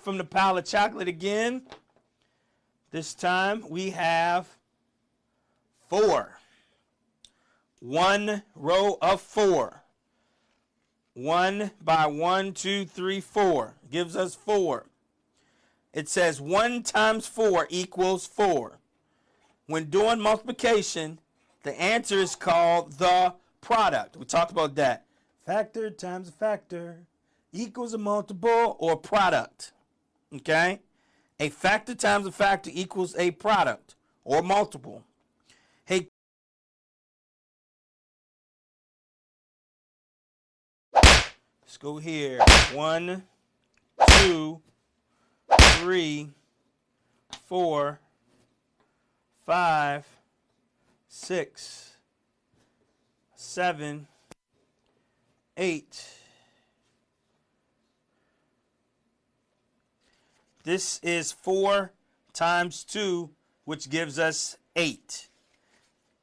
pick from the pile of chocolate again. This time we have 4. One row of 4. 1 by 1, 2, 3, 4 gives us 4. It says 1 times 4 equals 4. When doing multiplication, the answer is called the product. We talked about that. Factor times a factor equals a multiple or product. Okay? A factor times a factor equals a product or multiple. Hey, let's go here. 1, 2, 3, 4, 5, 6, 7, 8. This is 4 times 2, which gives us 8.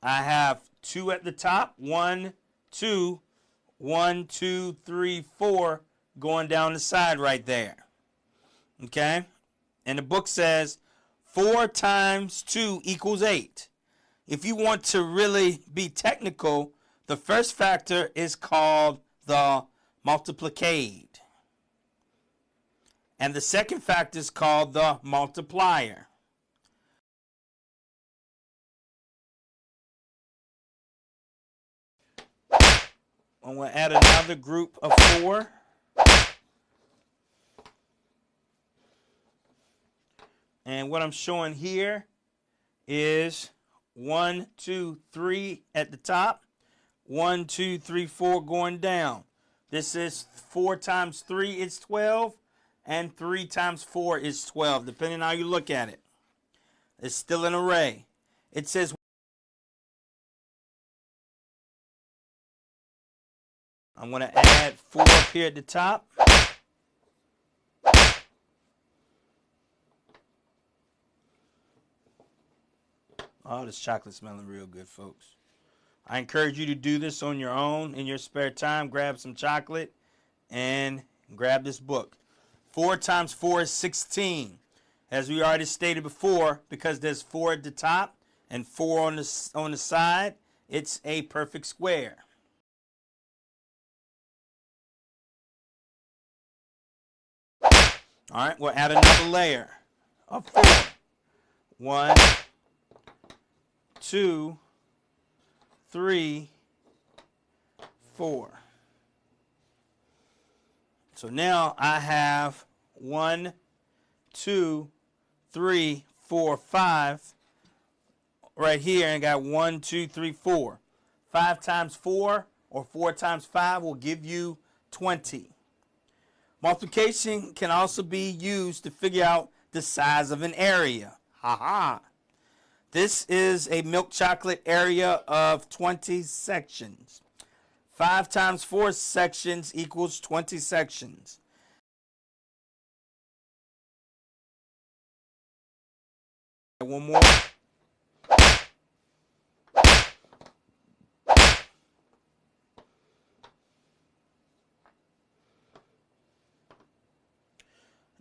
I have 2 at the top. 1, 2, 1, 2, 3, 4 going down the side right there. Okay? And the book says 4 times 2 equals 8. If you want to really be technical, the first factor is called the multiplicade. And the second factor is called the multiplier. I'm going to add another group of 4. And what I'm showing here is 1, 2, 3 at the top. 1, 2, 3, 4 going down. This is 4 times 3 is 12. And 3 times 4 is 12, depending on how you look at it. It's still an array. It says I'm going to add 4 up here at the top. Oh, this chocolate's smelling real good, folks. I encourage you to do this on your own in your spare time. Grab some chocolate and grab this book. 4 times 4 is 16. As we already stated before, because there's 4 at the top and 4 on the side, it's a perfect square. All right, we'll add another layer of 4. 1, 2, 3, 4. So now I have 1, 2, 3, 4, 5 right here, and got 1, 2, 3, 4. 5 times 4 or 4 times 5 will give you 20. Multiplication can also be used to figure out the size of an area. Ha. This is a milk chocolate area of 20 sections. 5 times 4 sections equals 20 sections. One more.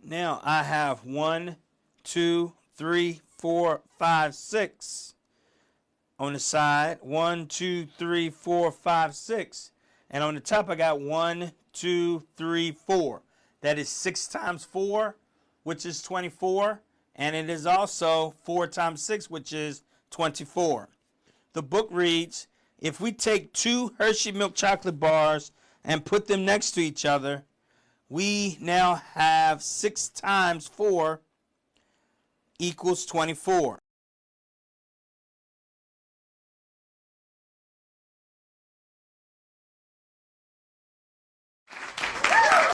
Now I have 1, 2, 3, 4, 5, 6 on the side. 1, 2, 3, 4, 5, 6. And on the top I got 1, 2, 3, 4. That is 6 times 4, which is 24. And it is also 4 times 6, which is 24. The book reads, if we take 2 Hershey milk chocolate bars and put them next to each other, we now have 6 times 4 equals 24.